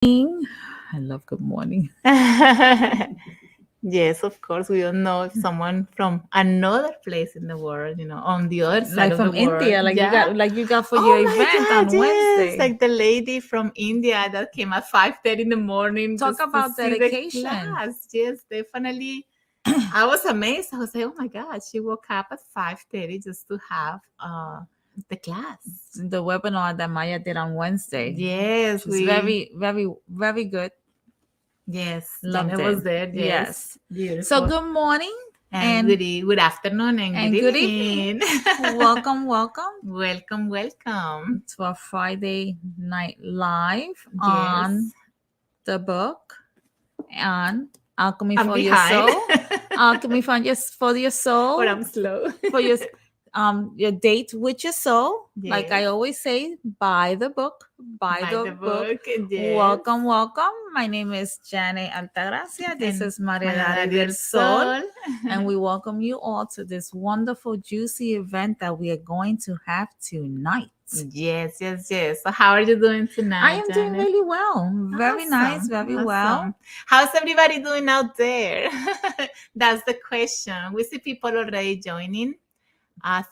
I love good morning. Yes, of course. We don't know if someone from another place in the world, on the other side Like of the from world. India, Yeah. like you got for your Oh my event God, on yes. Wednesday. Like the lady from India that came at 5:30 in the morning Talk just to about see the dedication. class. Yes, definitely. I was amazed. I was like, oh my God, she woke up at 5:30 just to have the class. The webinar that Maya did on Wednesday. Yes, She's very, very, very good. Janet Loved was it. there. Yes, Yes. So beautiful. good morning And and good afternoon and good good evening. evening. Welcome, welcome Welcome. to our Friday night live on Yes. the book and Alchemy I'm for Your behind. Soul. Alchemy for your soul. But I'm slow. For your date with your soul. Like I Yes. always say, buy the book. Buy By the the book. book. Yes. Welcome, welcome. My name is Janet Altagracia. This And is Maria Maria Dari del del Sol. Sol. And we welcome you all to this wonderful, juicy event that we are going to have tonight. Yes, yes, yes. So how are you doing I tonight, am doing Janet? really well. Very nice, Awesome. very well. Awesome. How's everybody doing out there? That's the question. We see people already joining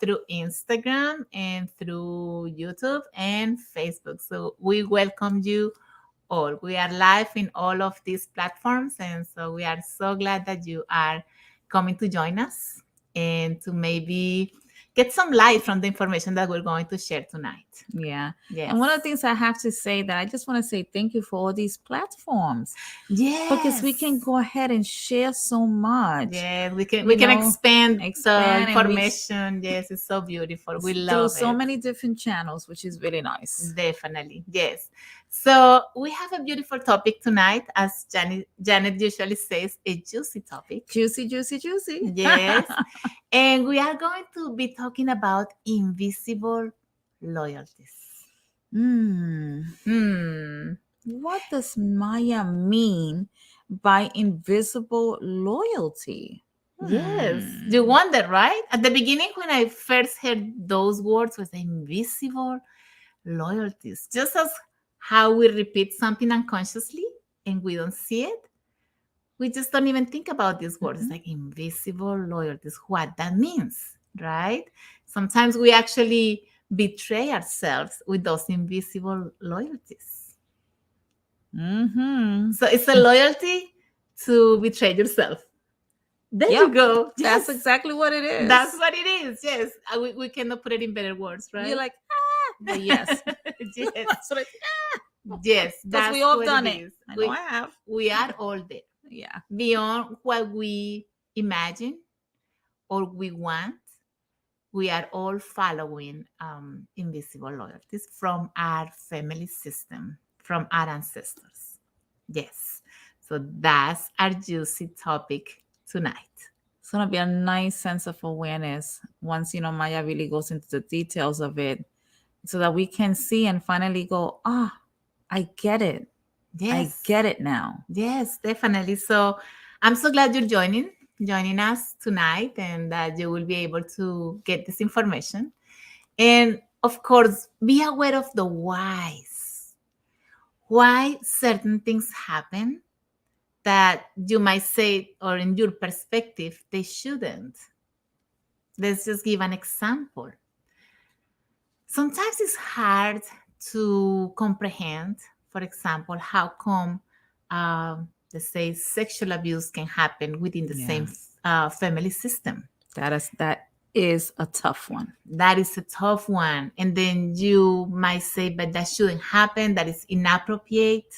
through Instagram and through YouTube and Facebook. So we welcome you all. We are live in all of these platforms. And so we are so glad that you are coming to join us and to maybe get some light from the information that we're going to share tonight. Yeah. Yes. And one of the things I have to say that I just want to say thank you for all these platforms. Yes. Because we can go ahead and share so much. Yeah, we can expand the information. Yes, it's so beautiful. We love through it. so many different channels, which is really nice. Definitely. Yes. So we have a beautiful topic tonight, as Janet usually says, a juicy topic. Juicy, juicy, juicy. Yes. And we are going to be talking about invisible loyalties. What does Maya mean by invisible loyalty? Yes. You wonder, right? At the beginning, when I first heard those words, was invisible loyalties. Just as how we repeat something unconsciously and we don't see it, we just don't even think about these words. It's like invisible loyalties, what that means, right? Sometimes we actually betray ourselves with those invisible loyalties. So it's a loyalty to betray yourself. There you go. Yes. That's exactly what it is. That's what it is. Yes. We cannot put it in better words, right? You're like, but yes. Yes. That's what Yes. That's we all what done it it. is. I know I have. We are all there. Yeah. Beyond what we imagine or we want, we are all following invisible loyalties from our family system, from our ancestors. Yes. So that's our juicy topic tonight. It's going to be a nice sense of awareness once, Maya really goes into the details of it so that we can see and finally go, I get it. Yes. I get it now. Yes, definitely. So I'm so glad you're joining us tonight and that you will be able to get this information. And of course, be aware of the whys. Why certain things happen that you might say, or in your perspective, they shouldn't. Let's just give an example. Sometimes it's hard to comprehend, for example, how come, let's say, sexual abuse can happen within the same family system. That is a tough one. That is a tough one. And then you might say, but that shouldn't happen. That is inappropriate.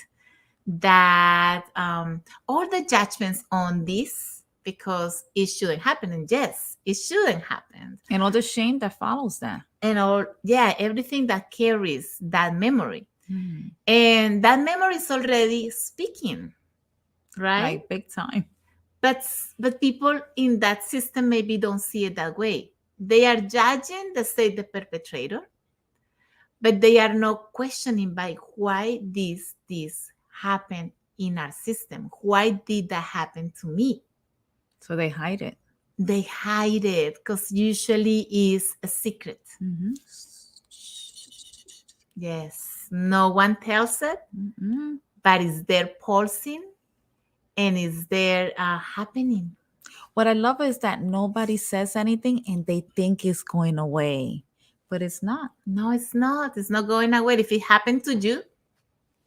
That all the judgments on this because it shouldn't happen. And yes, it shouldn't happen. And all the shame that follows that. And everything that carries that memory. And that memory is already speaking, right? Like big time. But people in that system maybe don't see it that way. They are judging the perpetrator, but they are not questioning by why this happened in our system. Why did that happen to me? So they hide it. They hide it because usually is a secret. Yes. No one tells it. but it's there pulsing and it's there happening. What I love is that nobody says anything and they think it's going away, but it's not. No, it's not. It's not going away. If it happened to you,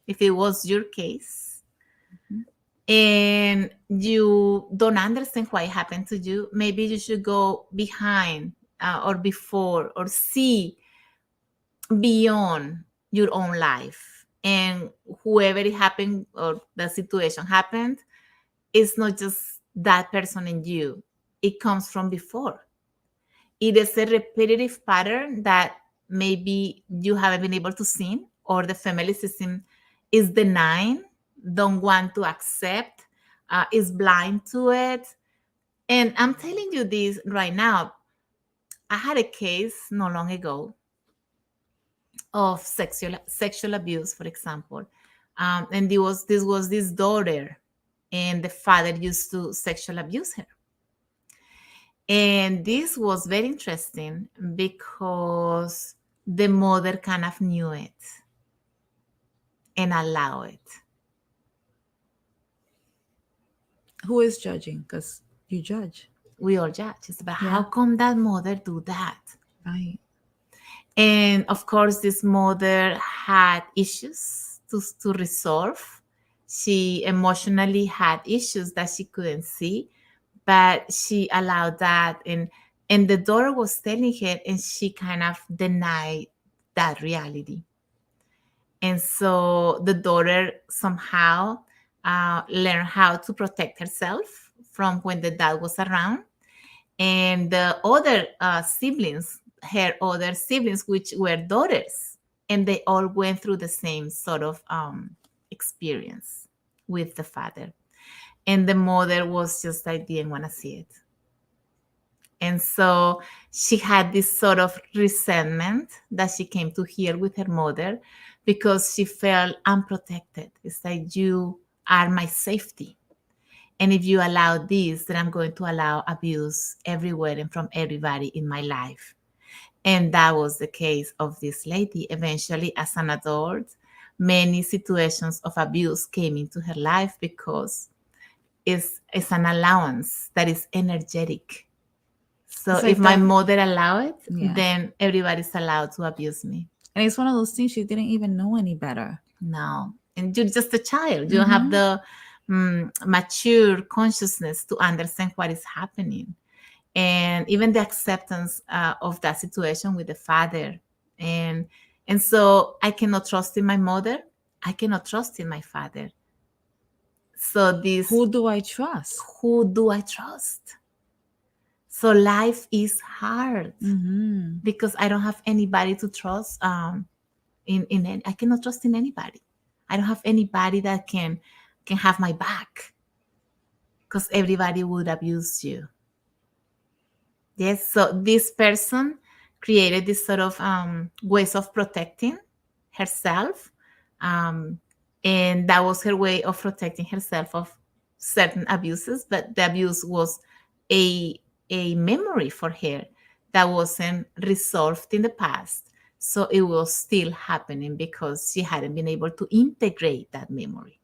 if it was your case, Mhm. and you don't understand why it happened to you, maybe you should go behind or before or see beyond your own life. And whoever it happened or the situation happened, it's not just that person and you, it comes from before. It is a repetitive pattern that maybe you haven't been able to see, or the family system is denying, don't want to accept, is blind to it. And I'm telling you this right now. I had a case not long ago of sexual abuse, for example, and this was this daughter, and the father used to sexual abuse her. And this was very interesting because the mother kind of knew it and allowed it. Who is judging? Because you judge. We all judge. It's about how Yeah. come that mother do that? Right. And of course, this mother had issues to resolve. She emotionally had issues that she couldn't see, but she allowed that. And the daughter was telling her, and she kind of denied that reality. And so the daughter somehow learned how to protect herself from when the dad was around. And the other siblings, her other siblings, which were daughters, and they all went through the same sort of experience with the father. And the mother was just like, didn't want to see it. And so she had this sort of resentment that she came to hear with her mother because she felt unprotected. It's like, you are my safety. And if you allow this, then I'm going to allow abuse everywhere and from everybody in my life. And that was the case of this lady. Eventually, as an adult, many situations of abuse came into her life because it's an allowance that is energetic. So It's if like my that. mother allowed it, Yeah. then everybody's allowed to abuse me. And it's one of those things she didn't even know any better. No. And you're just a child. You don't have Mm-hmm. the mature consciousness to understand what is happening. And even the acceptance of that situation with the father. And and so I cannot trust in my mother. I cannot trust in my father. So this, Who do I trust? who do I trust? So life is hard Mm-hmm. because I don't have anybody to trust. In any, I cannot trust in anybody. I don't have anybody that can have my back because everybody would abuse you. Yes, so this person created this sort of ways of protecting herself, um, and that was her way of protecting herself of certain abuses. But the abuse was a a memory for her that wasn't resolved in the past, so it was still happening because she hadn't been able to integrate that memory.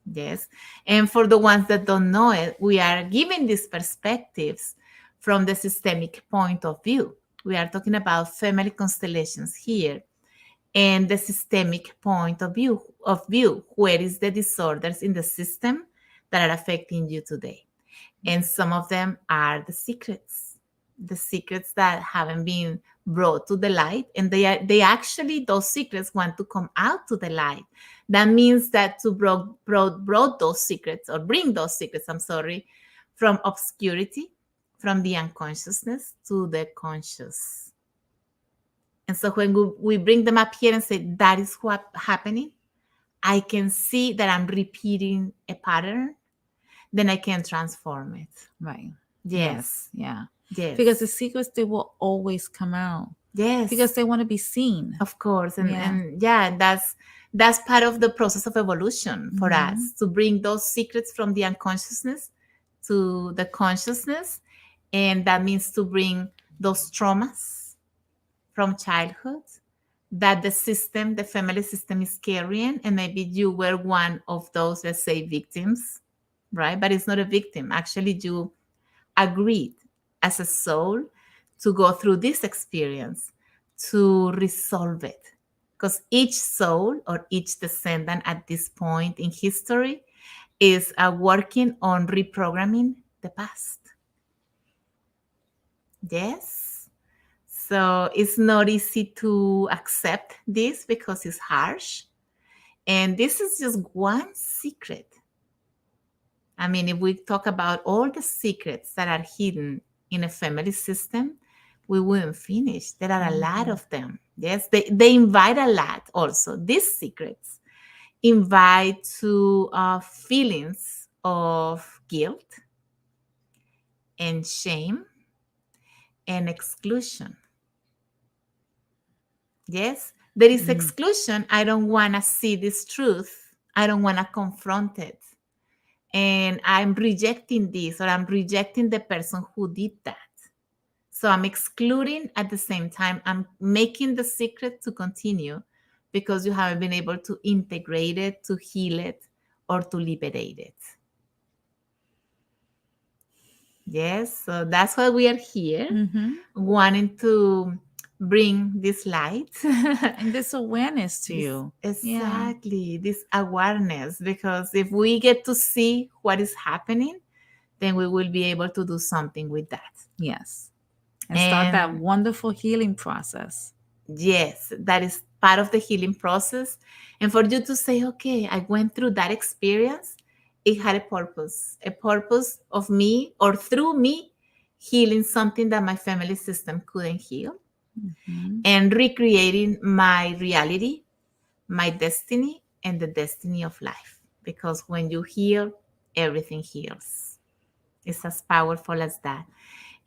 Yes. And for the ones that don't know it, we are giving these perspectives from the systemic point of view. We are talking about family constellations here and the systemic point of view, where is the disorders in the system that are affecting you today. And some of them are the secrets that haven't been brought to the light, and they actually, those secrets want to come out to the light. That means that to brought those secrets, or bring those secrets, I'm sorry, from obscurity, from the unconsciousness to the conscious. And so when we bring them up here and say that is what happening, I can see that I'm repeating a pattern, then I can transform it. Right. Yes. Yeah. Yes. Because the secrets, they will always come out. Yes. Because they want to be seen. Of course. Yeah. And yeah, that's part of the process of evolution for Mhm. us, to bring those secrets from the unconsciousness to the consciousness. And that means to bring those traumas from childhood that the family system is carrying, and maybe you were one of those, let's say, victims, right? But it's not a victim. Actually, you agreed as a soul to go through this experience to resolve it. Because each soul or each descendant at this point in history is working on reprogramming the past. Yes. So it's not easy to accept this because it's harsh. And this is just one secret. I mean, if we talk about all the secrets that are hidden in a family system, we wouldn't finish. There are a lot of them. Yes, they invite a lot also. These secrets invite to feelings of guilt and shame and exclusion. Yes, there is exclusion. I don't want to see this truth. I don't want to confront it. And I'm rejecting this, or I'm rejecting the person who did that. So I'm excluding at the same time. I'm making the secret to continue because you haven't been able to integrate it, to heal it, or to liberate it. Yes, so that's why we are here, wanting to bring this light And this awareness to this, you. Yeah. exactly, this awareness. Because if we get to see what is happening, then we will be able to do something with that. Yes. And start that And wonderful healing process. yes, that is part of the healing process. And for you to say, okay, I went through that experience, it had a purpose of me, or through me, healing something that my family system couldn't heal, and recreating my reality, my destiny, and the destiny of life. Because when you heal, everything heals. It's as powerful as that.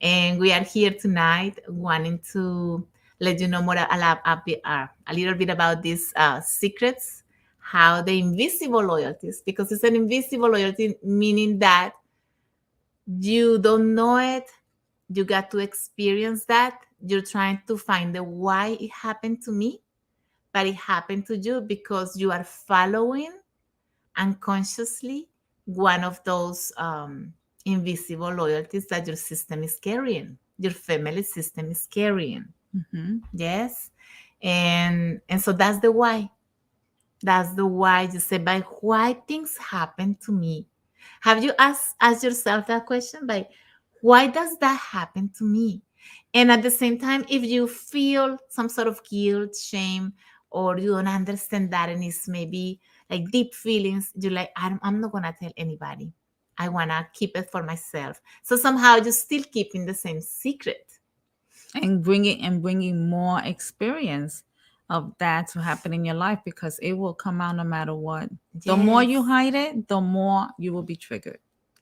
And we are here tonight wanting to let you know more a little bit about these secrets, how the invisible loyalties, because it's an invisible loyalty, meaning that you don't know it, you got to experience that. You're trying to find the why it happened to me, but it happened to you because you are following unconsciously one of those invisible loyalties that your system is carrying, your family system is carrying. Yes. And so that's the why. That's the why. You say, by why things happen to me. Have you asked yourself that question? By why does that happen to me? And at the same time, if you feel some sort of guilt, shame, or you don't understand that, and it's maybe like deep feelings, you're like, I'm not gonna tell anybody. I wanna keep it for myself. So somehow you're still keeping the same secret. And bringing more experience of that to happen in your life, because it will come out no matter what. The more Yes. you hide it, the more you will be triggered,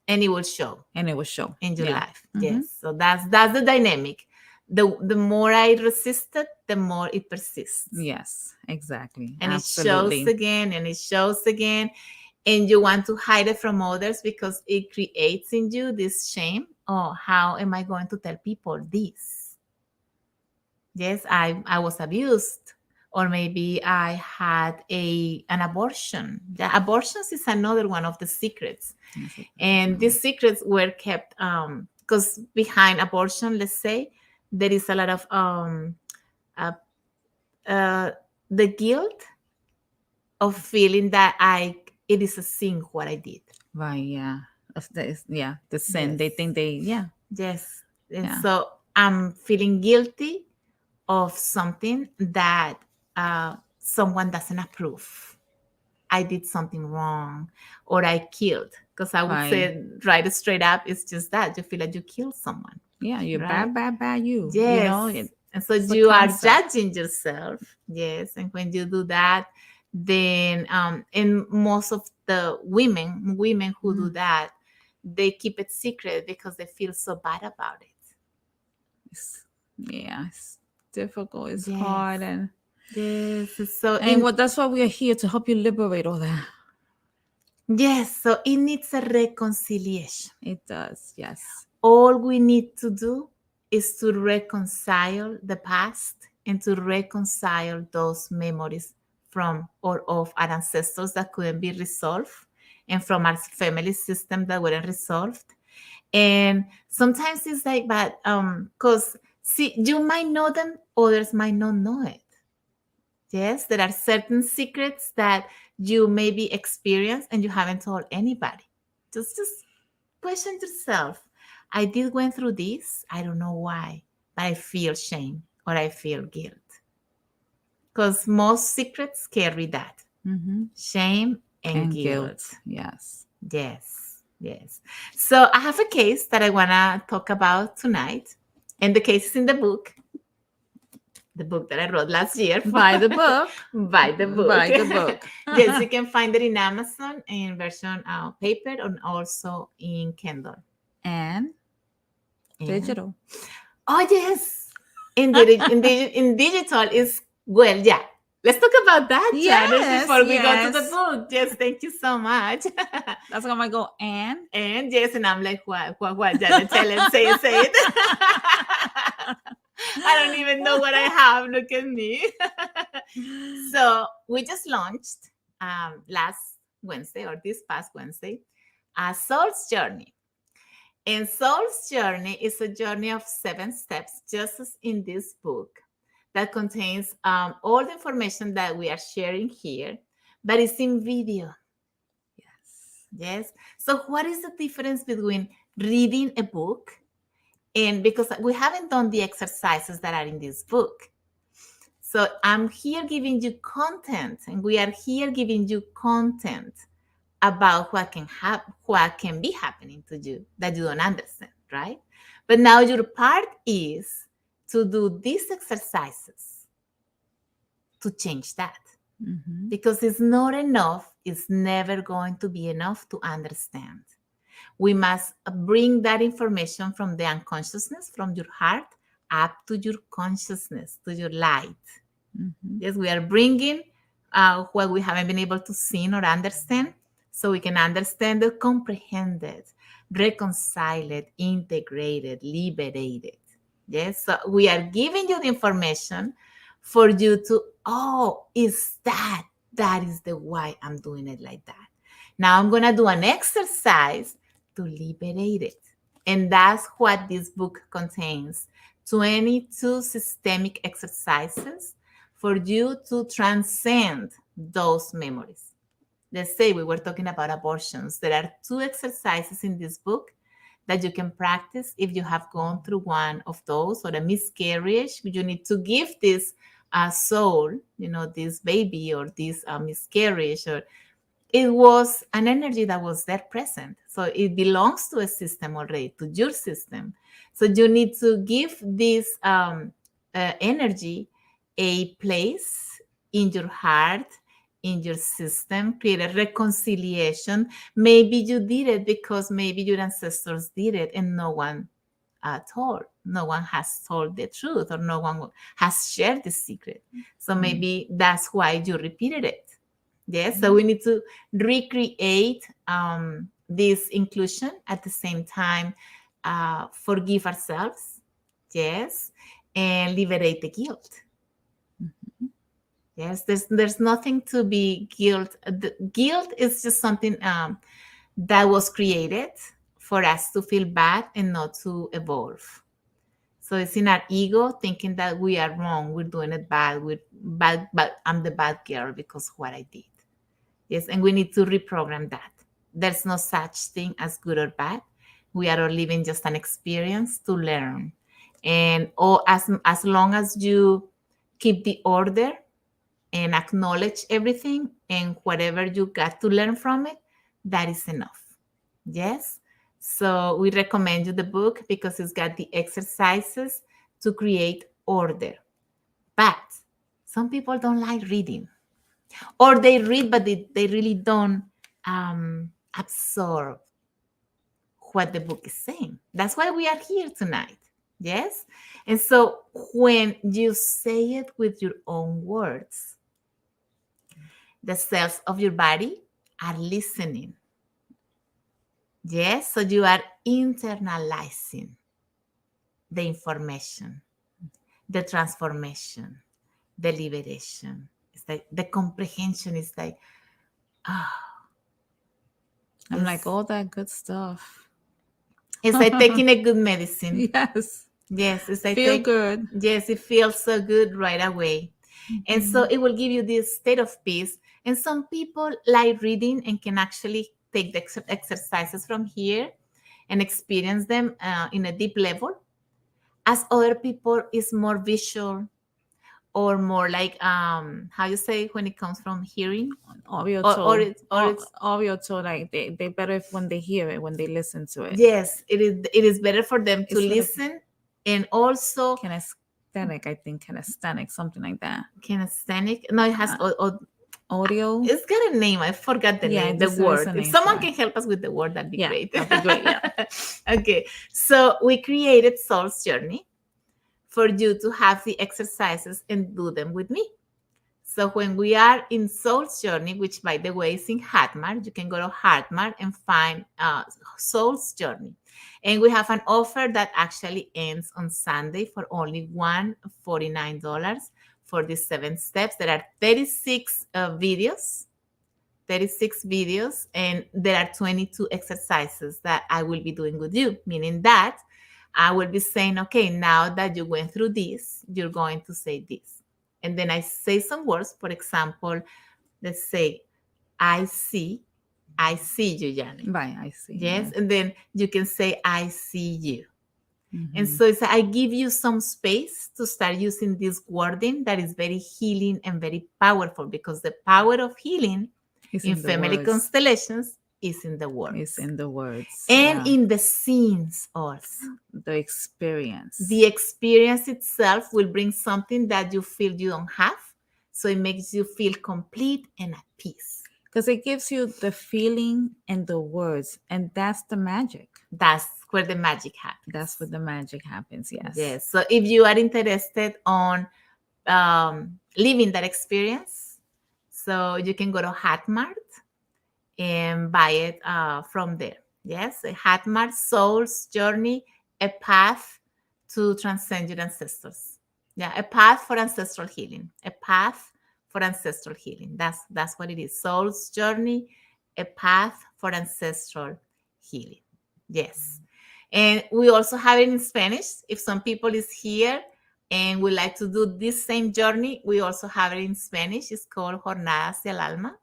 And it will show and it will show in your yeah. life. Yes. So that's the dynamic. The more I resist it, the more it persists. Yes, exactly. And it shows Absolutely. again, and it shows again. And you want to hide it from others because it creates in you this shame. Oh, how am I going to tell people this? Yes, I was abused. Or maybe I had an abortion. The abortions is another one of the secrets. And these secrets were kept because behind abortion, let's say, there is a lot of uh, uh, the guilt of feeling that it is a sin what I did. Right, yeah. Yeah, the sin. They Yes. think yeah. Yes. And Yeah. so I'm feeling guilty of something that someone doesn't approve. I did something wrong, or I killed. Because I would Right. say right straight up, it's just that you feel like you killed someone. Yeah, you're Right? bad you. Yes. And so it's a you are concept. judging yourself. Yes. And when you do that, then and most of the women who do that, they keep it secret because they feel so bad about it. It's difficult. It's Yes. hard, and Yes. So that's why we are here, to help you liberate all that. yes, so it needs a reconciliation. It does, yes. All we need to do is to reconcile the past and to reconcile those memories from or of our ancestors that couldn't be resolved and from our family system that weren't resolved. And sometimes it's like, but because see, you might know them, others might not know it. Yes, there are certain secrets that you maybe experience and you haven't told anybody. Just question yourself. I did went through this. I don't know why, but I feel shame or I feel guilt. Because most secrets carry that Mm-hmm. shame and And guilt. guilt. Yes. Yes, yes. So I have a case that I want to talk about tonight. And the case is in the book that I wrote last year. Buy the book. Buy the book. Buy the book. Yes, you can find it in Amazon in version paper and also in Kindle. And And digital. oh yes, in digital is well, yeah. Let's talk about that, Janice, Yes, before we go to the yes. book. Yes, thank you so much. That's how I go. And And yes, and I'm like, what, Janet? Tell it, say it, say it. I don't even know what I have. Look at me. So we just launched last Wednesday or this past Wednesday, a Soul's Journey. And Soul's Journey is a journey of 7 steps, just as in this book, that contains all the information that we are sharing here, but it's in video. yes. Yes. So, what is the difference between reading a book and because we haven't done the exercises that are in this book? So, I'm here giving you content, and we are here giving you content about what can be happening to you that you don't understand, right? But now your part is to do these exercises to change that Mm-hmm. because it's not enough, it's never going to be enough to understand. We must bring that information from the unconsciousness, from your heart, up to your consciousness, to your light. Mm-hmm. Yes, we are bringing what we haven't been able to see or understand so we can understand it, comprehend it, reconcile it, integrate it, liberate it. Yes, so we are giving you the information for you to, oh, is that is the why I'm doing it like that. Now I'm going to do an exercise to liberate it. And that's what this book contains 22 systemic exercises for you to transcend those memories. Let's say we were talking about abortions. There are 2 exercises in this book that you can practice if you have gone through one of those or a miscarriage. You need to give this soul, this baby or this miscarriage, or it was an energy that was there present. So it belongs to a system already, to your system. So you need to give this energy a place in your heart, in your system, create a reconciliation. Maybe you did it because maybe your ancestors did it and no one told. No one has told the truth or no one has shared the secret. So maybe that's why you repeated it. Yes, so we need to recreate this inclusion at the same time, forgive ourselves, yes, and liberate the guilt. Yes, there's nothing to be guilt. The guilt is just something that was created for us to feel bad and not to evolve. So it's in our ego thinking that we are wrong, we're doing it bad, we're bad, but I'm the bad girl because of what I did. Yes, and we need to reprogram that. There's no such thing as good or bad. We are all living just an experience to learn. And as long as you keep the order and acknowledge everything and whatever you got to learn from it, that is enough. Yes. So we recommend you the book because it's got the exercises to create order. But some people don't like reading, or they read, but they really don't absorb what the book is saying. That's why we are here tonight. Yes. And so when you say it with your own words, the cells of your body are listening. Yes. So you are internalizing the information. the transformation, the liberation. It's like the comprehension is like, ah, I'm like, it's, all that good stuff. it's like taking a good medicine. Yes. Yes, it's like Feel good. yes, it feels so good right away. And so Mhm. it will give you this state of peace. And some people like reading and can actually take the exercises from here and experience them in a deep level, as other people is more visual or more like how you say when it comes from hearing, Audio or told. it's Audio told, like they better if when they hear it, when they listen to it. yes, it is better for them to It's for the listen, and also kinesthetic, I think kinesthetic, something like that. kinesthetic. No, it has Uh, Audio. it's got a name. I forgot the Yeah, name, the there is word. a If name for someone it. can help us with the word, that'd be Yeah, great. that'd be great. Yeah. Okay, so we created Soul's Journey for you to have the exercises and do them with me. So when we are in Soul's Journey, which by the way is in Hatmart, you can go to Hatmart and find Soul's Journey. And we have an offer that actually ends on Sunday for only $149 for these 7 steps. There are 36 videos, 36 videos, and there are 22 exercises that I will be doing with you, meaning that I will be saying, okay, now that you went through this, you're going to say this. And then I say some words. For example, let's say, I see, I see you, Janet. Right, I see. Yes. And then you can say, I see you. And Mhm. so it's, I give you some space to start using this wording that is very healing and very powerful, because the power of healing It's in in the family words. constellations is in the It's words in the words. and Yeah. in the scenes also. The experience. The experience itself will bring something that you feel you don't have. So it makes you feel complete and at peace. Because it gives you the feeling and the words, and that's the magic. That's where the magic happens. That's where the magic happens. Yes. Yes. So if you are interested on living that experience, so you can go to Hatmart and buy it from there. Yes, a Hatmart Soul's Journey, a path to transcend your ancestors. Yeah, a path for ancestral healing. A path for ancestral healing. That's what it is. Soul's Journey, a path for ancestral healing. Yes. And we also have it in Spanish. If some people is here and would like to do this same journey, we also have it in Spanish. It's called Jornada hacia el Alma,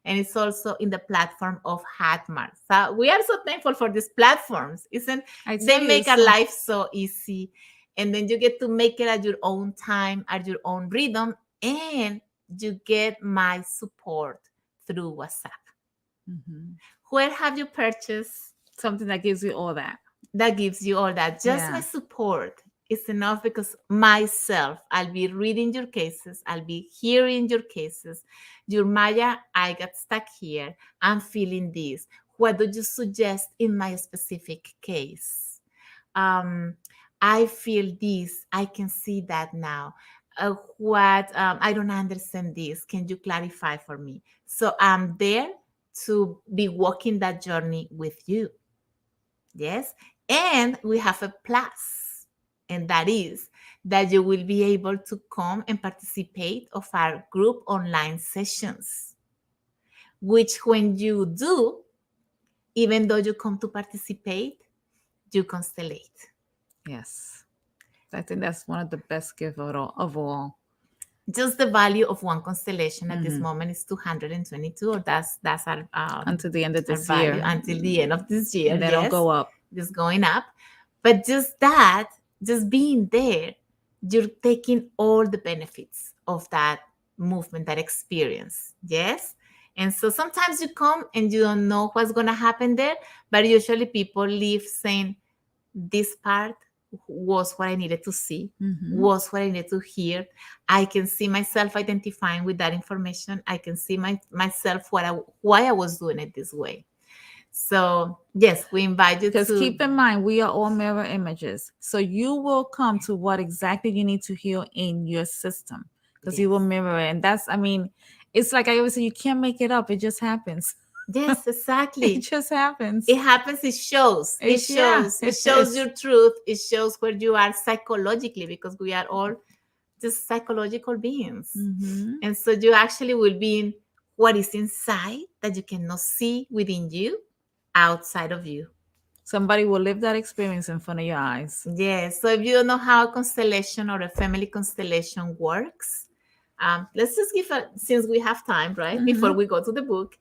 and it's also in the platform of Hatmart. So we are so thankful for these platforms. Isn't they make our life so easy, and then you get to make it at your own time, at your own rhythm, and you get my support through WhatsApp. Mhm. Where have you purchased Something that gives you all that. that gives you all that? Just my Yeah. support is enough, because myself, I'll be reading your cases, I'll be hearing your cases. Your Maya, I got stuck here. I'm feeling this. What do you suggest in my specific case? Um, I feel this. I can see that now. What I don't understand this. Can you clarify for me? So I'm there to be walking that journey with you. Yes. And we have a plus, and that is that you will be able to come and participate of our group online sessions, which when you do, even though you come to participate, you constellate. Yes. I think that's one of the best gifts of all. Just the value of one constellation at this Mhm. moment is 222, or that's Until the end of our this value year. until the end of this year. And then it'll Yes, go up. just going up. But just that, just being there, you're taking all the benefits of that movement, that experience. Yes. And so sometimes you come and you don't know what's going to happen there, but usually people leave saying, this part was what I needed to see, Mhm. was what I needed to hear. I can see myself identifying with that information. I can see myself why I was doing it this way. So yes, we invite you Because to. keep in mind, we are all mirror images. So you will come to what exactly you need to heal in your system, because you will Yes. mirror it. And that's, I mean, it's like I always say, you can't make it up. It just happens. Yes, It exactly. just happens. It happens. It shows. It Yeah, shows. It it shows is. your truth. It shows where you are psychologically, because we are all just psychological beings. Mm-hmm. And so you actually will be in what is inside that you cannot see within you, outside of you. Somebody will live that experience in front of your eyes. Yes. So if you don't know how a constellation or a family constellation works, let's just give a, since we have time, right, before we go to the book,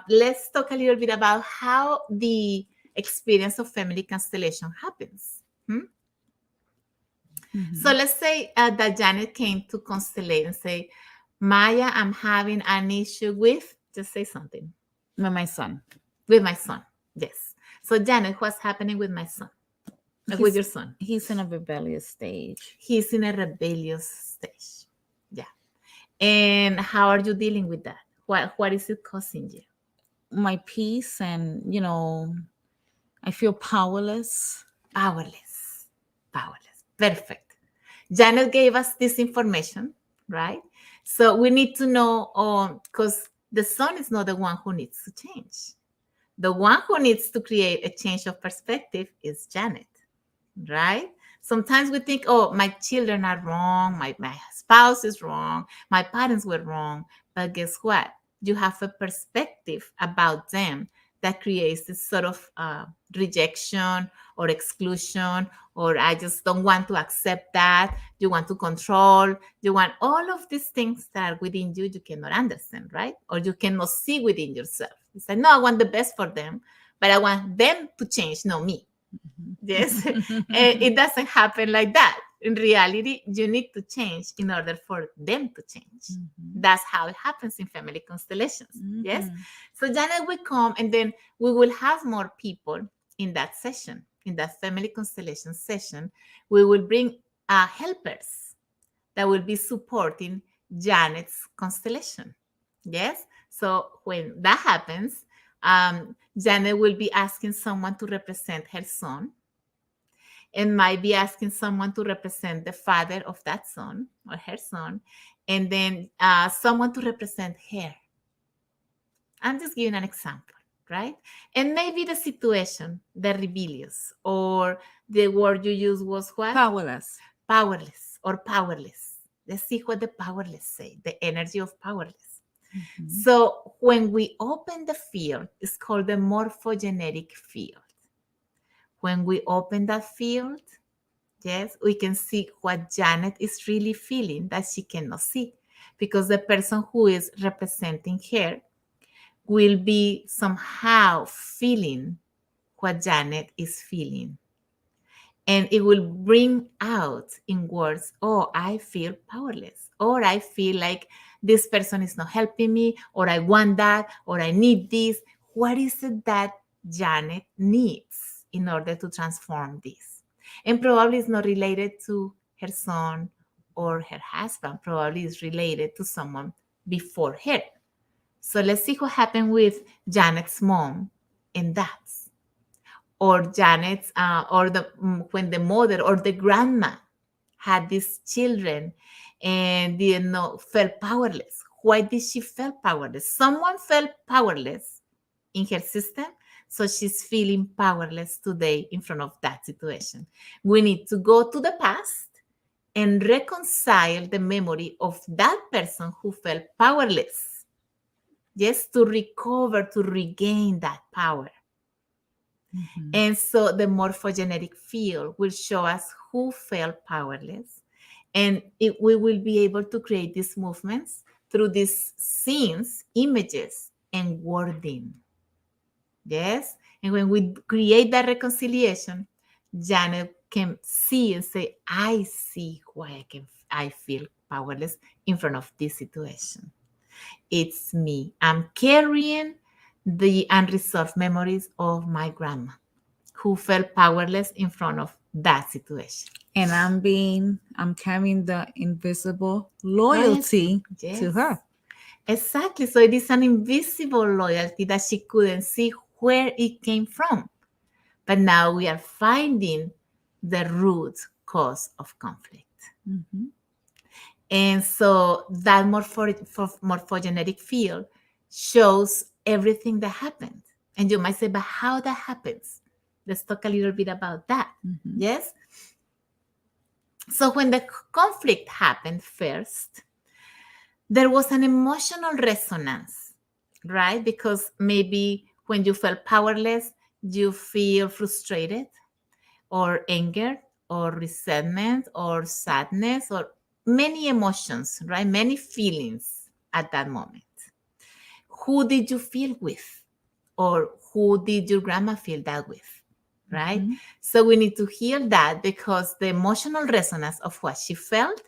let's talk a little bit about how the experience of family constellation happens. So let's say that Janet came to Constellate and say, Maya, I'm having an issue with, just say something, With my son. with my son. Yes. So Janet, what's happening with my son? With your son? He's in a rebellious stage. He's in a rebellious stage. Yeah. And how are you dealing with that? What is it causing you? My peace, and I feel powerless. Powerless. Powerless. Perfect. Janet gave us this information, right? So we need to know, because the son is not the one who needs to change. The one who needs to create a change of perspective is Janet, right? Sometimes we think, oh, my children are wrong, my spouse is wrong, my parents were wrong. But guess what? You have a perspective about them that creates this sort of rejection or exclusion, or I just don't want to accept that. You want to control. You want all of these things that are within you, you cannot understand, right? Or you cannot see within yourself. It's like, no, I want the best for them, but I want them to change, not me. Yes, it doesn't happen like that. In reality, you need to change in order for them to change. That's how it happens in family constellations. Yes. So Janet will come, and then we will have more people in that session, in that family constellation session. We will bring helpers that will be supporting Janet's constellation. Yes. So when that happens, Janet will be asking someone to represent her son, and might be asking someone to represent the father of that son or her son, and then someone to represent her. I'm just giving an example, right? And maybe the situation, the rebellious, or the word you used was what? Powerless. Powerless or powerless. Let's see what the powerless say, the energy of powerless. So when we open the field, it's called the morphogenetic field. When we open that field, yes, we can see what Janet is really feeling that she cannot see, because the person who is representing her will be somehow feeling what Janet is feeling. And it will bring out in words, oh, I feel powerless, or I feel like this person is not helping me, or I want that, or I need this. What is it that Janet needs in order to transform this? And probably it's not related to her son or her husband. Probably it's related to someone before her. So let's see what happened with Janet's mom and dad's, or Janet's, or when the mother or the grandma had these children and didn't know, felt powerless. Why did she feel powerless? Someone felt powerless in her system, so she's feeling powerless today in front of that situation. We need to go to the past and reconcile the memory of that person who felt powerless. Yes, to recover, to regain that power. And so the morphogenetic field will show us who felt powerless. And we will be able to create these movements through these scenes, images, and wording. Yes? And when we create that reconciliation, Janet can see and say, I see why I feel powerless in front of this situation. It's me. I'm carrying the unresolved memories of my grandma, who felt powerless in front of that situation. And I'm carrying the invisible loyalty Yes. to her. Exactly. So it is an invisible loyalty that she couldn't see where it came from. But now we are finding the root cause of conflict. And so that morphogenetic field shows everything that happened. And you might say, but how that happens? Let's talk a little bit about that. Yes? So when the conflict happened first, there was an emotional resonance, right? Because maybe when you felt powerless, you feel frustrated or anger or resentment or sadness or many emotions, right? Many feelings at that moment. Who did you feel with? Or who did your grandma feel that with? Right? Mm-hmm. So we need to heal that because the emotional resonance of what she felt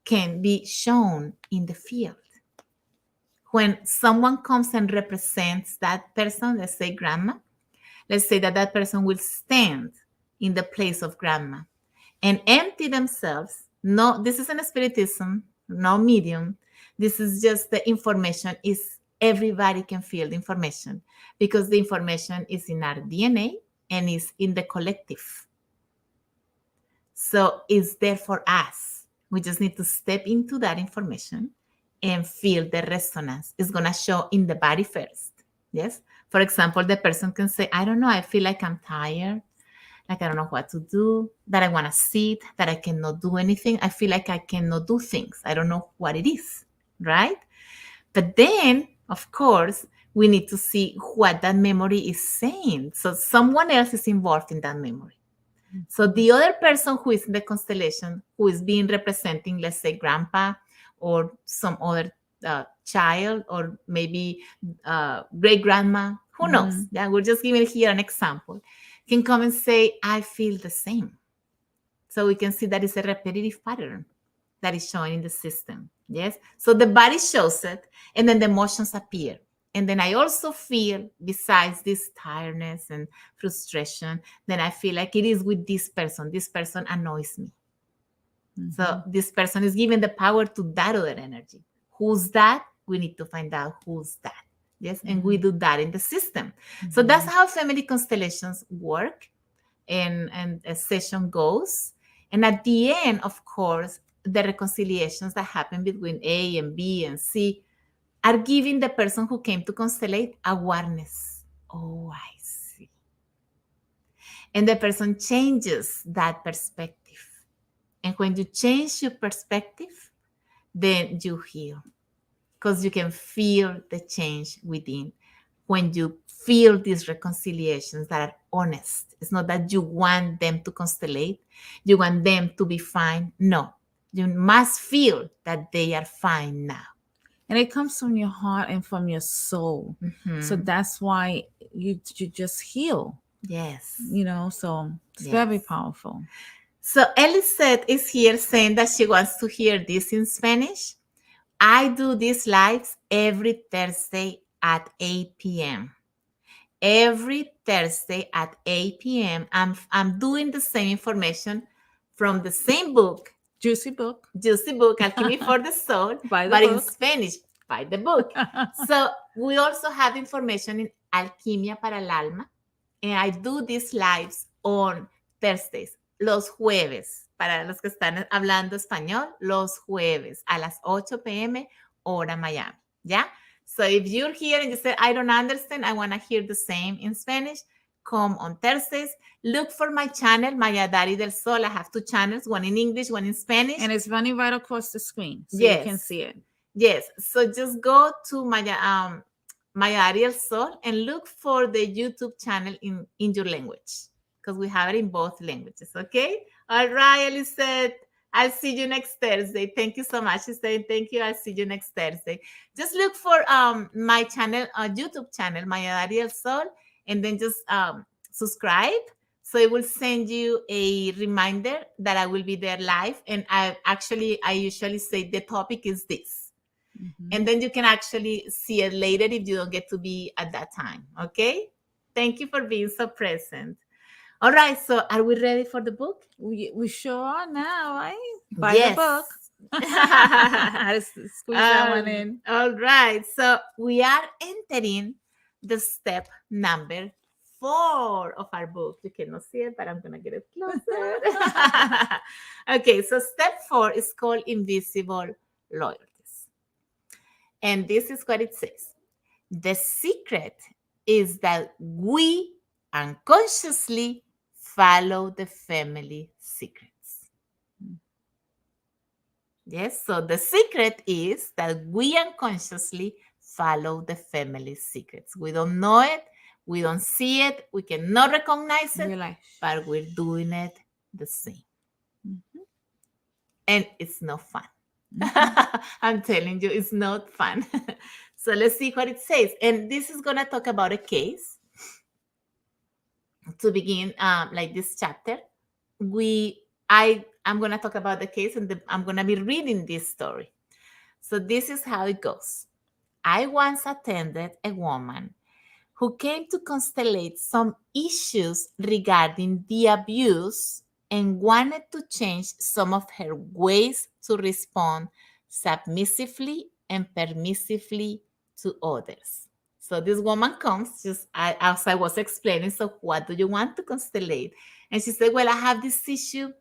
can be shown in the field. When someone comes and represents that person, let's say grandma, let's say that that person will stand in the place of grandma and empty themselves. No, this isn't a spiritism, no medium. This is just the information is everybody can feel the information because the information is in our DNA and is in the collective. So it's there for us. We just need to step into that information and feel the resonance. It's going to show in the body first. Yes. For example, the person can say, I don't know, I feel like I'm tired. Like I don't know what to do, that I want to sit, that I cannot do anything. I feel like I cannot do things. I don't know what it is. Right. But then, of course, we need to see what that memory is saying. So someone else is involved in that memory. So the other person who is in the constellation, who is being representing, let's say, grandpa or some other child, or maybe great grandma, who Mm-hmm. knows? Yeah, we're just giving here an example. Can come and say, I feel the same. So we can see that it's a repetitive pattern that is showing in the system. Yes. So the body shows it, and then the emotions appear. And then I also feel, besides this tiredness and frustration, then I feel like it is with this person. This person annoys me. Mm-hmm. So this person is giving the power to that other energy. Who's that? We need to find out who's that. Yes. And we Mm-hmm. do that in the system. So that's Mm-hmm. how family constellations work, and a session goes. And at the end, of course, the reconciliations that happen between A and B and C are giving the person who came to constellate awareness. Oh, I see. And the person changes that perspective. And when you change your perspective, then you heal because you can feel the change within. When you feel these reconciliations that are honest, it's not that you want them to constellate, you want them to be fine. No, you must feel that they are fine now. And it comes from your heart and from your soul. So Mhm. that's why you just heal, Yes, so it's very yes. powerful. So Elisette is here saying that she wants to hear this in Spanish. I do these lives every Thursday at 8 p.m. Every Thursday at 8 p.m. I'm doing the same information from the same book, Juicy book. Juicy Book, Alchemy for the Soul, Buy the but in book. Spanish, by the book. So we also have information in Alquimia para el Alma, and I do these lives on Thursdays, los jueves, para los que están hablando español, los jueves a las 8 p.m. hora Miami, ¿ya? So if you're here and you say, I don't understand, I want to hear the same in Spanish, come on Thursdays. Look for my channel, Maya Dari del Sol. I have two channels, one in English, one in Spanish. And it's running right across the screen, so you can Yes, see it. yes. So just go to Maya Ariel Sol and look for the YouTube channel in your language because we have it in both languages. Okay. All right, Elisette. I'll see you next Thursday. Thank you so much. She's saying thank you. I'll see you next Thursday. Just look for my channel, YouTube channel, Maya Ariel Sol, and then just subscribe. So it will send you a reminder that I will be there live. And I usually say the topic is this. Mm-hmm. And then you can actually see it later if you don't get to be at that time. Okay. Thank you for being so present. All right. So are we ready for the book? We sure are now, right? Buy the Yes. book. I had to squeeze that one in. All right. So we are entering the step number 4 of our book. You cannot see it, but I'm going to get it closer. Okay. So step 4 is called Invisible Loyalties. And this is what it says. The secret is that we unconsciously follow the family secrets. Yes, so the secret is that we unconsciously follow the family secrets. We don't know it, we don't see it, we cannot recognize it, We're like, but we're doing it the same. mhm, And it's not fun. mhm. I'm telling you, it's not fun. So let's see what it says. And this is going to talk about a case to begin like this chapter. I'm going to talk about the case and I'm going to be reading this story. So this is how it goes. I once attended a woman who came to constellate some issues regarding the abuse and wanted to change some of her ways to respond submissively and permissively to others. So this woman comes, just as I was explaining. So, what do you want to constellate? And she said, well, I have this issue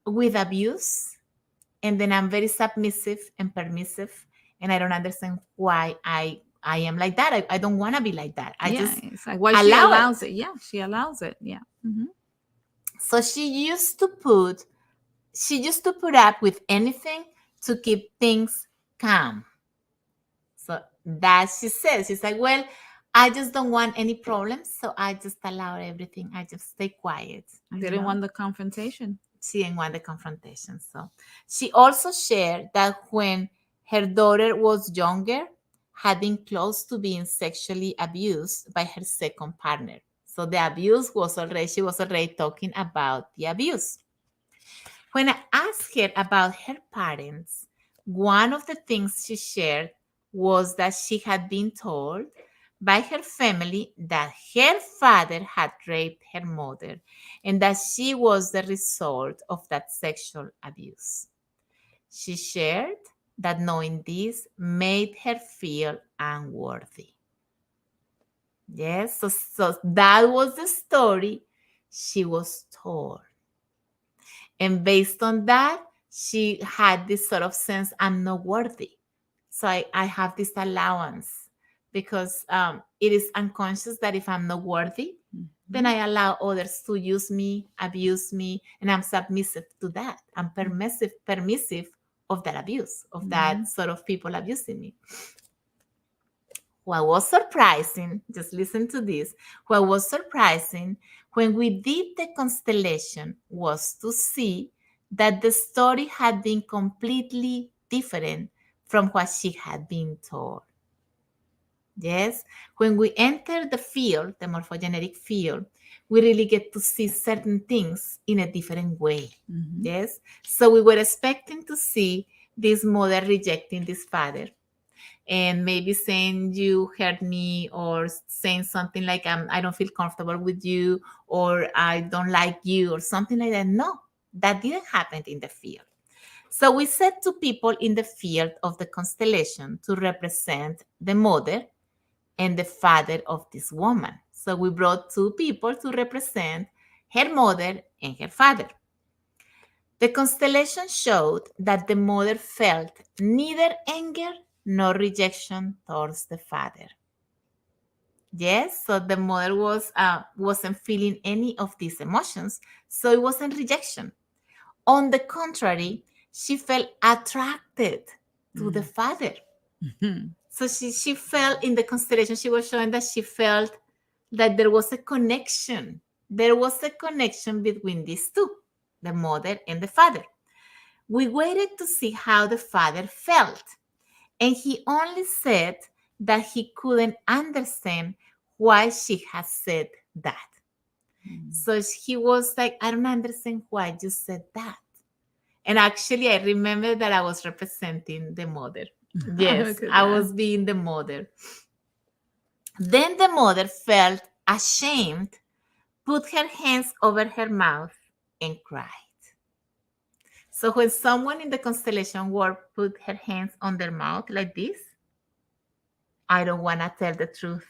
with abuse, and then I'm very submissive and permissive, and I don't understand why I am like that. I don't want to be like that. I Yeah, just it's like why she allow it. allows it. Yeah, she allows it. Yeah. Hmm. So she used to put up with anything to keep things calm. So that she says, she's like, well, I just don't want any problems, so I just allow everything. I just stay quiet, you Didn't know. want the confrontation. She didn't want the confrontation. So she also shared that when her daughter was younger, had been close to being sexually abused by her second partner. So the abuse was already, she was already talking about the abuse. When I asked her about her parents, one of the things she shared was that she had been told by her family that her father had raped her mother and that she was the result of that sexual abuse. She shared that knowing this made her feel unworthy. Yes, so that was the story she was told. And based on that, she had this sort of sense, I'm not worthy. So I have this allowance because it is unconscious that if I'm not worthy, then Mhm. I allow others to use me, abuse me, and I'm submissive to that. I'm permissive of that abuse, of that Mhm. sort of people abusing me. What was surprising, just listen to this, what was surprising when we did the constellation was to see that the story had been completely different from what she had been told. Yes, when we enter the field, the morphogenetic field, we really get to see certain things in a different way. Mhm. Yes, so we were expecting to see this mother rejecting this father and maybe saying you hurt me or saying something like I don't feel comfortable with you or I don't like you or something like that. No, that didn't happen in the field. So we said to people in the field of the constellation to represent the mother and the father of this woman. So we brought two people to represent her mother and her father. The constellation showed that the mother felt neither anger nor rejection towards the father. Yes, so the mother wasn't feeling any of these emotions, so it wasn't rejection. On the contrary, she felt attracted to the Mm. father. Mhm. So she felt in the constellation, she was showing that she felt that there was a connection. There was a connection between these two, the mother and the father. We waited to see how the father felt, and he only said that he couldn't understand why she had said that. Mm. So he was like, I don't understand why you said that. And actually, I remember that I was representing the mother. Yes, Look at I that. was being the mother. Then the mother felt ashamed, put her hands over her mouth, and cried. So when someone in the constellation world put her hands on their mouth like this, I don't want to tell the truth.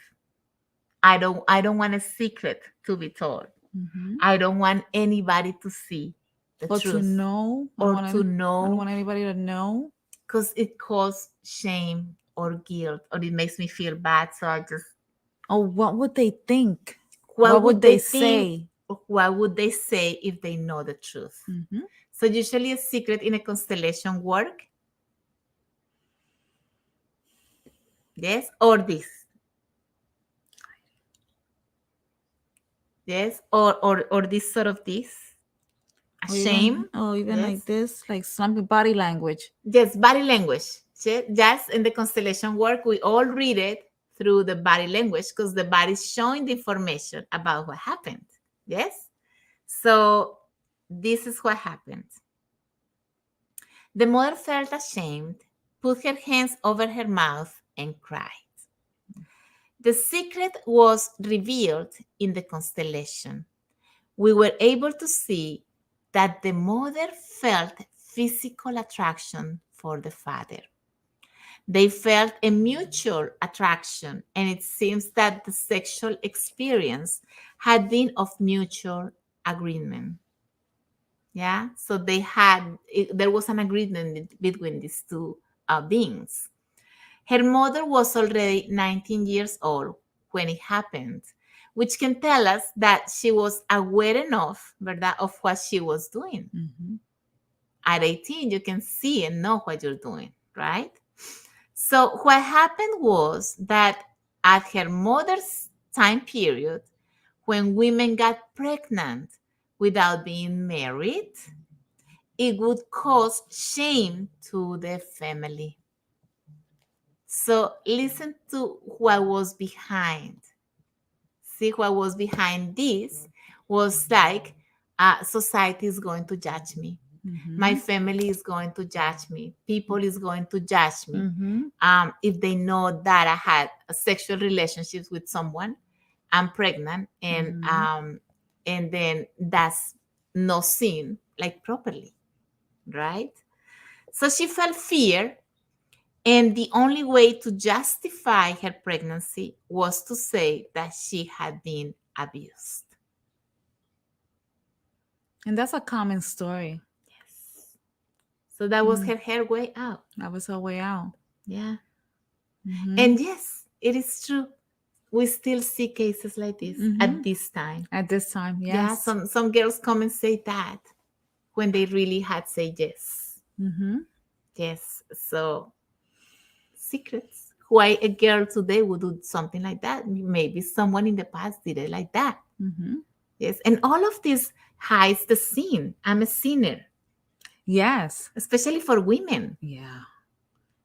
I don't want a secret to be told. Mhm. I don't want anybody to see the Or to truth know. or to I don't know want anybody to know. because it causes shame or guilt or it makes me feel bad. So I just, Oh, what would they think? what What would would they they think? say? Or what would they say if they know the truth? Mhm. So usually a secret in a constellation work. Yes, or this. Yes, or this sort of this. A shame. Or even like Yes. this, like some body language. Yes, body language. Just in the constellation work, we all read it through the body language because the body is showing the information about what happened. Yes. So this is what happened. The mother felt ashamed, put her hands over her mouth, and cried. The secret was revealed in the constellation. We were able to see that the mother felt physical attraction for the father. They felt a mutual attraction, and it seems that the sexual experience had been of mutual agreement. Yeah, so there was an agreement between these two beings. Her mother was already 19 years old when it happened, which can tell us that she was aware enough, ¿verdad, of what she was doing. Mm-hmm. At 18, you can see and know what you're doing, right? So what happened was that at her mother's time period, when women got pregnant without being married, it would cause shame to the family. So listen to what was behind. See, what was behind this was like, society is going to judge me. My Mm-hmm. family is going to judge me. People is going to judge me. Mm-hmm. If they know that I had a sexual relationships with someone, I'm pregnant, Mm-hmm. and then that's not seen like properly, right? So she felt fear, and the only way to justify her pregnancy was to say that she had been abused. And that's a common story. Yes. So that was Mm. her hair way out. That was her way out. Yeah. Mm-hmm. And yes, it is true. We still see cases like this Mm-hmm. at this time. At this time, Yeah, yes. some girls come and say that when they really had say yes. Mm-hmm. Yes. So secrets. Why a girl today would do something like that? Maybe someone in the past did it like that. Mm-hmm. Yes. And all of this hides the sin. I'm a sinner, Yes. especially for women. Yeah.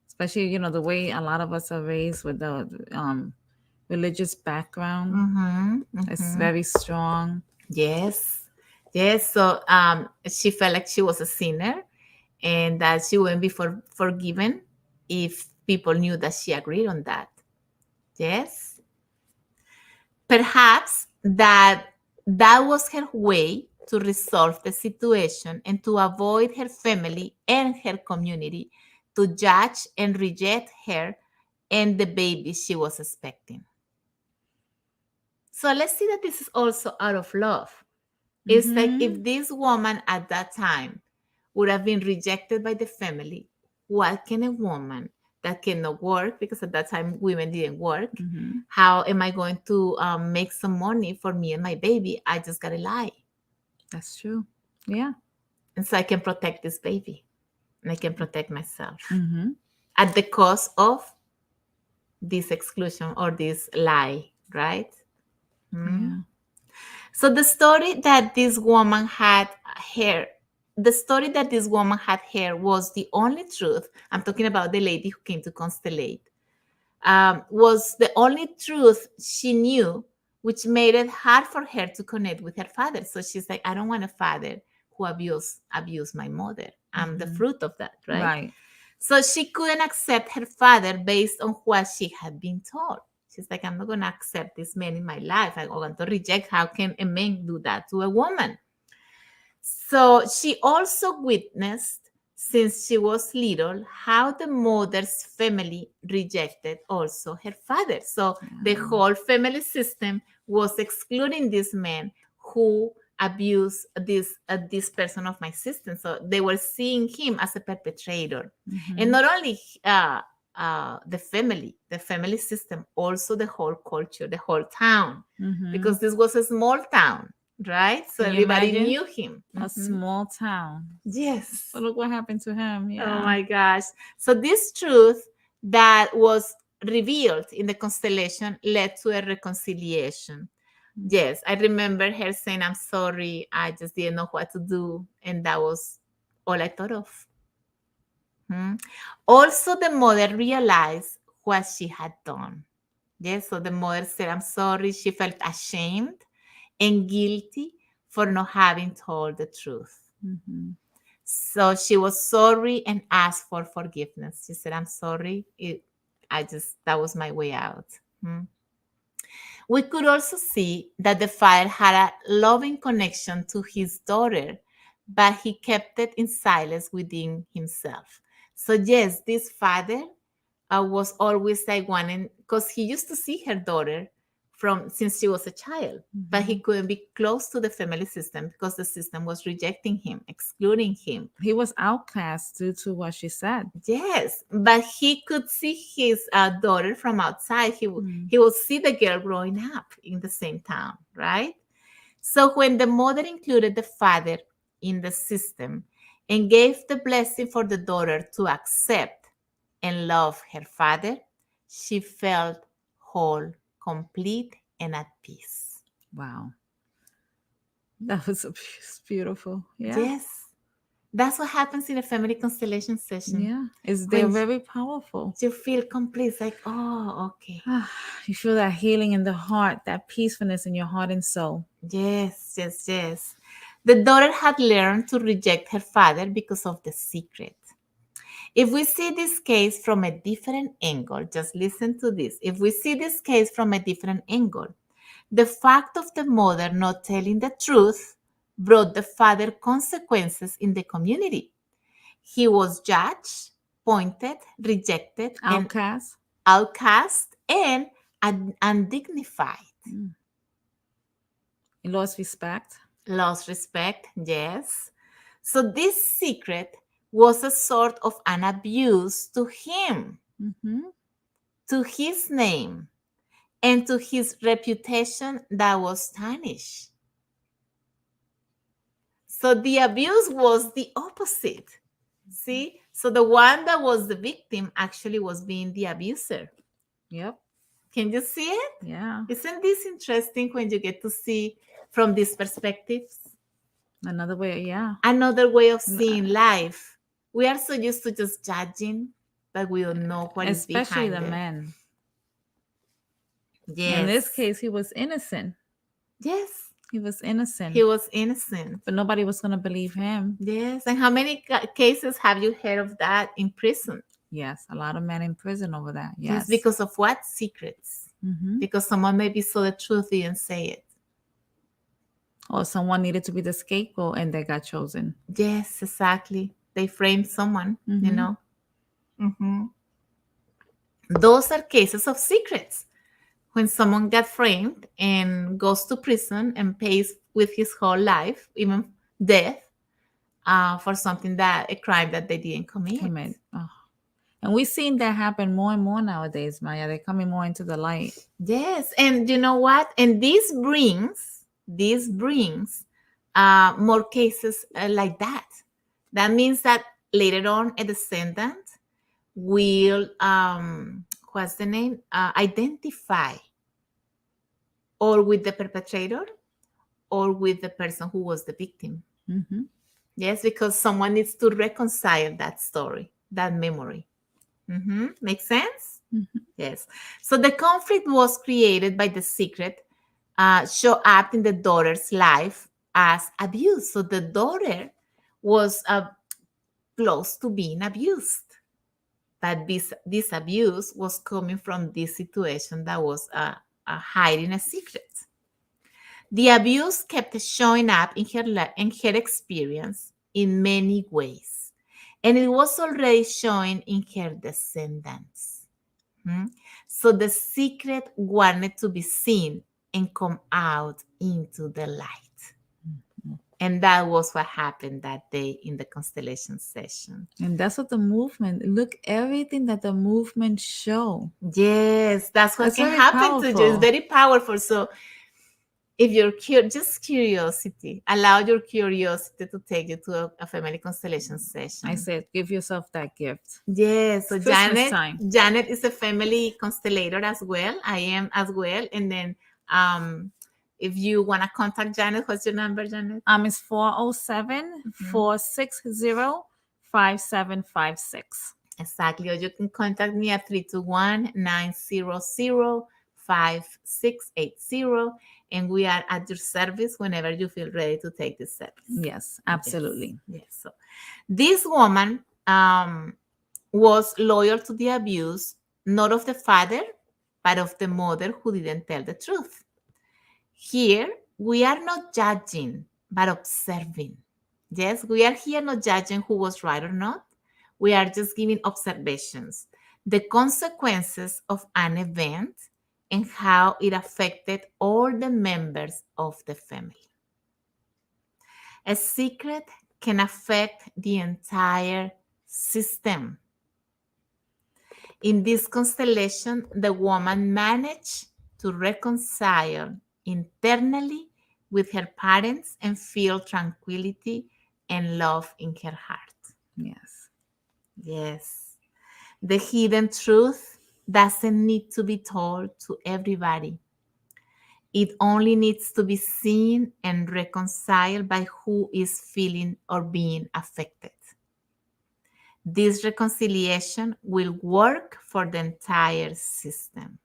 Especially, the way a lot of us are raised with the religious background. Mm-hmm, It's mm-hmm. very strong. Yes. Yes. So she felt like she was a sinner and that she wouldn't be forgiven if people knew that she agreed on that. Yes. Perhaps that was her way to resolve the situation and to avoid her family and her community to judge and reject her and the baby she was expecting. So let's see that this is also out of love. It's like Mm-hmm. if this woman at that time would have been rejected by the family, what can a woman that cannot work, because at that time women didn't work, Mm-hmm. how am I going to make some money for me and my baby? I just gotta lie. That's true. Yeah. And so I can protect this baby and I can protect myself Mm-hmm. at the cost of this exclusion or this lie, right? Hmm? Yeah. So the story that this woman had here was the only truth. I'm talking about the lady who came to Constellate. Was the only truth she knew, which made it hard for her to connect with her father. So she's like, I don't want a father who abused my mother. I'm the Mm-hmm. fruit of that, right? Right. So she couldn't accept her father based on what she had been told. She's like, I'm not going to accept this man in my life. I'm going to reject. How can a man do that to a woman? So she also witnessed, since she was little, how the mother's family rejected also her father. So the Yeah. whole family system was excluding this man who abused this person of my sister. So they were seeing him as a perpetrator, and Mm-hmm. not only the family system, also the whole culture, the whole town, Mm-hmm. because this was a small town. right? So Can you everybody imagine? knew him. A small town. Yes. But look what happened to him. Oh Yeah. my gosh. So this truth that was revealed in the constellation led to a reconciliation. Yes, I remember her saying, I'm sorry, I just didn't know what to do. And that was all I thought of. Hmm. Also, the mother realized what she had done. Yes, so the mother said, I'm sorry. She felt ashamed and guilty for not having told the truth. Mm-hmm. So she was sorry and asked for forgiveness. She said, I'm sorry. That was my way out. Hmm. We could also see that the father had a loving connection to his daughter, but he kept it in silence within himself. So, yes, this father was always like wanting, because he used to see her daughter from since she was a child, but he couldn't be close to the family system because the system was rejecting him, excluding him. He was outcast due to what she said. Yes, but he could see his daughter from outside. He will see the girl growing up in the same town, right? So when the mother included the father in the system and gave the blessing for the daughter to accept and love her father, she felt whole, complete, and at peace. Wow. That was beautiful. Yeah. Yes, that's what happens in a family constellation session. Yeah. They're When very powerful. you feel complete, it's like, oh, okay. You feel that healing in the heart, that peacefulness in your heart and soul. Yes, yes, yes. The daughter had learned to reject her father because of the secret. If we see this case from a different angle, just listen to this. If we see this case from a different angle, the fact of the mother not telling the truth brought the father consequences in the community. He was judged, pointed, rejected, and Outcast. outcast and undignified. He lost respect. Lost respect, yes. So this secret was a sort of an abuse to him, Mm-hmm. to his name, and to his reputation that was tarnished. So the abuse was the opposite. See? So the one that was the victim actually was being the abuser. Yep. Can you see it? Yeah. Isn't this interesting when you get to see from these perspectives? Another way. Yeah. Another way of seeing life. We are so used to just judging that we don't know what is Especially behind the it. men. In this Yes. case, he was innocent. Yes. He was innocent. He was innocent. But nobody was going to believe him. Yes. And how many cases have you heard of that in prison? Yes. A lot of men in prison over that. Yes. Yes. Because of what? Secrets. Mm-hmm. Because someone maybe saw the truth and say it. Or someone needed to be the scapegoat and they got chosen. Yes, exactly. They framed someone, you know. Mm-hmm. Those are cases of secrets. When someone gets framed and goes to prison and pays with his whole life, even death, for something a crime that they didn't commit. Oh. And we've seen that happen more and more nowadays, Maya. They're coming more into the light. Yes, and you know what? And this brings more cases like that. That means that later on, a descendant will, what's the name? Identify or with the perpetrator or with the person who was the victim. Mm-hmm. Yes, because someone needs to reconcile that story, that memory. Makes sense? Mm-hmm. Yes. So the conflict was created by the secret show up in the daughter's life as abuse. So the daughter was close to being abused. But this abuse was coming from this situation that was hiding a secret. The abuse kept showing up in her experience in many ways, and it was already showing in her descendants. So the secret wanted to be seen and come out into the light. And that was what happened that day in the constellation session. And that's what the movement, look, everything that the movement show. Yes, that's what can happen to you. It's very powerful. So if you're just curiosity, allow your curiosity to take you to a family constellation I session. said, give yourself that gift. Yes, It's so Christmas time. Janet is a family constellator as well. I am as well. And then um if you want to contact Janet, what's your number, Janet? It's 407 Mhm. 460 5756. Exactly. Or you can contact me at 321-900-5680. And we are at your service whenever you feel ready to take this service. Yes, Yes. absolutely. Yes. So this woman was loyal to the abuse, not of the father, but of the mother who didn't tell the truth. Here, we are not judging, but observing. Yes, we are here not judging who was right or not. We are just giving observations, the consequences of an event and how it affected all the members of the family. A secret can affect the entire system. In this constellation, the woman managed to reconcile internally with her parents and feel tranquility and love in her heart. Yes. Yes. The hidden truth doesn't need to be told to everybody. It only needs to be seen and reconciled by who is feeling or being affected. This reconciliation will work for the entire system.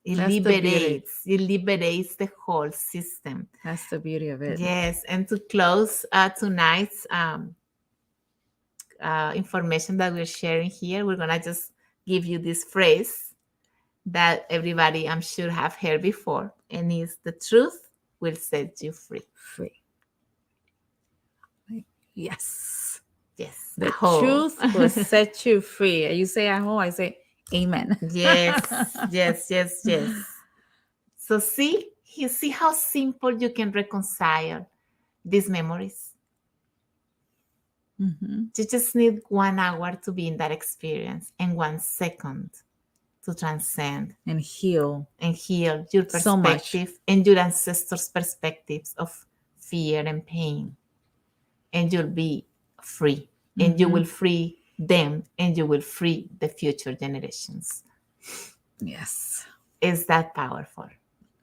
That's the beauty. It liberates the whole system. That's the beauty of it. Yes, and to close tonight's information that we're sharing here, we're gonna just give you this phrase that everybody I'm sure have heard before, and is the truth will set you free. Free. Yes. Yes, The aho. truth will set you free. You say aho, I say amen. Yes, yes, yes, yes. So you see how simple you can reconcile these memories. Mm-hmm. You just need 1 hour to be in that experience and 1 second to transcend And heal and heal your so much. perspective and your ancestors' perspectives of fear and pain. And you'll be free. And you Mm-hmm. will free them and you will free the future generations. Yes. Is that powerful?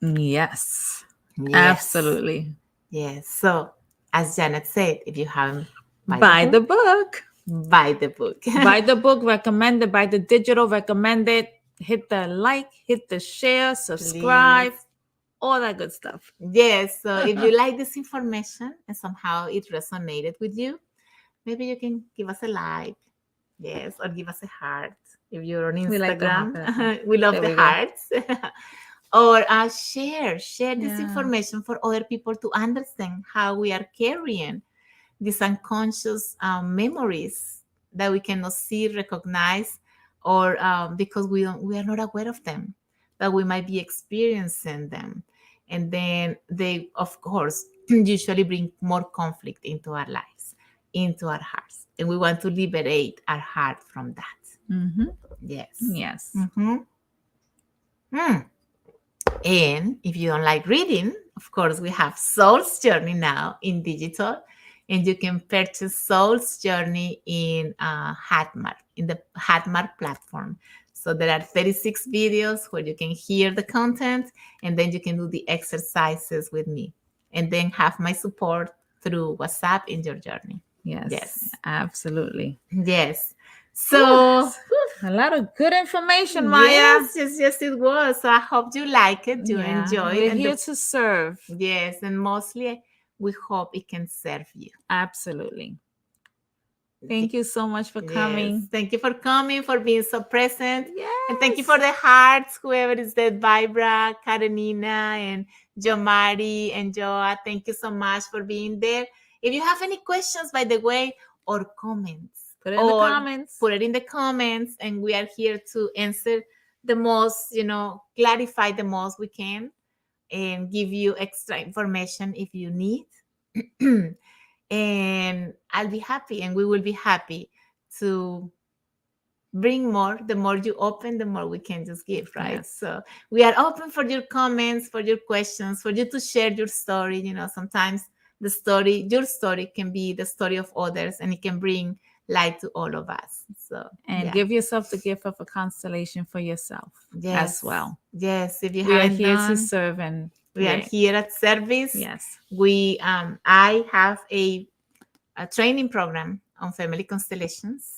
Yes. Yes. Absolutely. Yes. So, as Janet said, if you haven't Buy the book. buy the book. Buy the book, recommend it. Buy the digital, recommend it. Hit the like, hit the share, subscribe, Please. all that good stuff. Yes. So, if you like this information and somehow it resonated with you, maybe you can give us a like. Yes. Or give us a heart. If you're on We like the Instagram, heart. we love There the we go. hearts. Or share this Yeah. information for other people to understand how we are carrying these unconscious memories that we cannot see, recognize, or because we are not aware of them, but we might be experiencing them, and then they, of course, usually bring more conflict into our lives, into our hearts, and we want to liberate our heart from that. Mm-hmm. Yes. Yes. Mm-hmm. And if you don't like reading, of course, we have Soul's Journey now in digital, and you can purchase Soul's Journey in Hatmar, in the Hatmar platform. So there are 36 videos where you can hear the content, and then you can do the exercises with me, and then have my support through WhatsApp in your journey. Yes. Yes. Absolutely. Yes. So, a lot of good information, Maya. yes, it was. So I hope you like it, you Yeah, enjoy we're it. here to serve. Yes, and mostly we hope it can serve you. Absolutely. Thank you so much for coming. Yes, thank you for coming, for being so present. Yes. And thank you for the hearts, whoever is there, Vibra, Karenina, and Jomari, and Joa. Thank you so much for being there. If you have any questions, by the way, or comments, Put it in the comments. Put it in the comments, and we are here to answer the most, clarify the most we can, and give you extra information if you need. And I'll be happy, and we will be happy to bring more. The more you open, the more we can just give, right? Yes. So we are open for your comments, for your questions, for you to share your story. Sometimes your story can be the story of others, and it can bring light to all of us. So And yeah. give yourself the gift of a constellation for yourself as Yes. well. Yes. If you We are haven't here to done, serve and we are here at service. yes. We I have a training program on family constellations.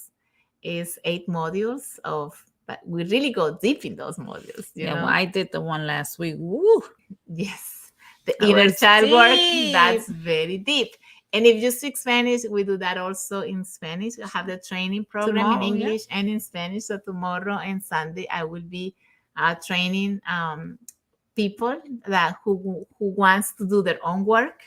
Is 8 modules of, but we really go deep in those modules, Yeah, well, I did the one last week. Woo! Yes. The That inner was child work, deep. that's very deep. And if you speak Spanish, we do that also in Spanish. I have the training program in Tomorrow, yeah. English and in Spanish. So tomorrow and Sunday, I will be training people that who wants to do their own work,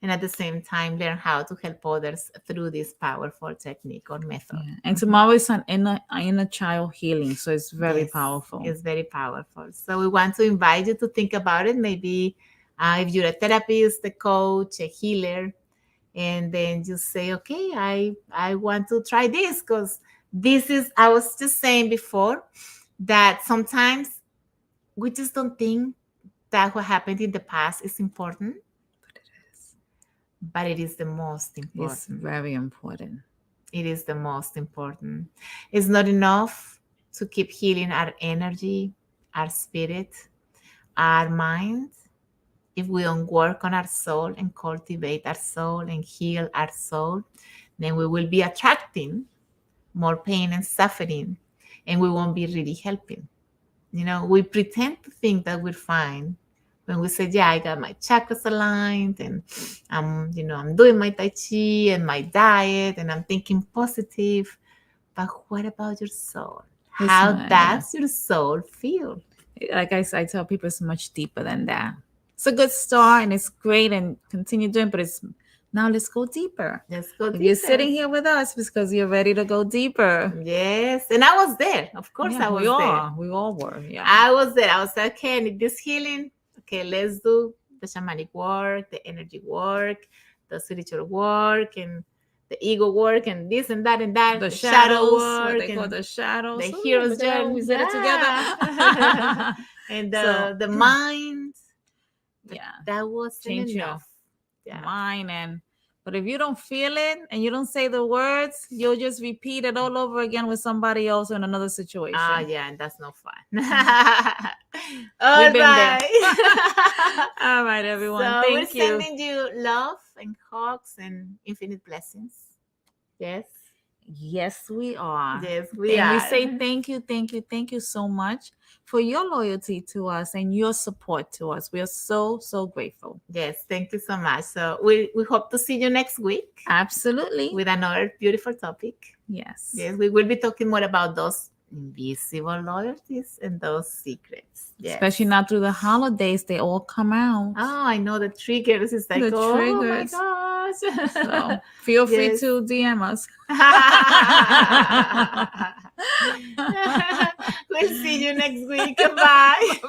and at the same time learn how to help others through this powerful technique or method. Yeah. And tomorrow is an inner child healing, so it's very Yes, powerful. it's very powerful. So we want to invite you to think about it. Maybe if you're a therapist, a coach, a healer, and then just say, okay, I want to try this, because this is, I was just saying before that sometimes we just don't think that what happened in the past is important, but it is the most It's important. very important. It is the most important. It's not enough to keep healing our energy, our spirit, our mind, if we don't work on our soul and cultivate our soul and heal our soul. Then we will be attracting more pain and suffering, and we won't be really helping. We pretend to think that we're fine when we say, yeah, I got my chakras aligned, and I'm doing my Tai Chi and my diet, and I'm thinking positive. But what about your soul? It's How not, yeah. does your soul feel? Like I tell people, it's much deeper than that. It's a good start and it's great and continue doing, but it's now let's go deeper. Let's go If deeper. you're sitting here with us, it's because you're ready to go deeper. Yes, and I was there. Of course, Yeah, I was we all there. are. We all were. Yeah. I was there. I was like, okay, I need this healing. Okay, let's do the shamanic work, the energy work, the spiritual work, and the ego work, and this and that and that. The shadow shadows, what work, they call and the shadows. the Ooh, hero's look at that, journey. we said it together. And So, the mind. But yeah, that wasn't change your enough. Yeah. mind, but if you don't feel it and you don't say the words, you'll just repeat it all over again with somebody else in another situation. Yeah, and that's no fun. We've been right. there. All right, everyone. So Thank we're you. sending you love and hugs and infinite blessings. Yes. Yes, we are. Yes, we and are. we say thank you so much for your loyalty to us and your support to us. We are so, so grateful. Yes, thank you so much. So we hope to see you next week Absolutely. with another beautiful topic. Yes. Yes, we will be talking more about those invisible loyalties and those secrets. Yes. Especially now through the holidays, they all come out. Oh, I know the triggers. It's like, The oh triggers. my gosh. So feel free Yes. to DM us. We'll see you next week. Bye.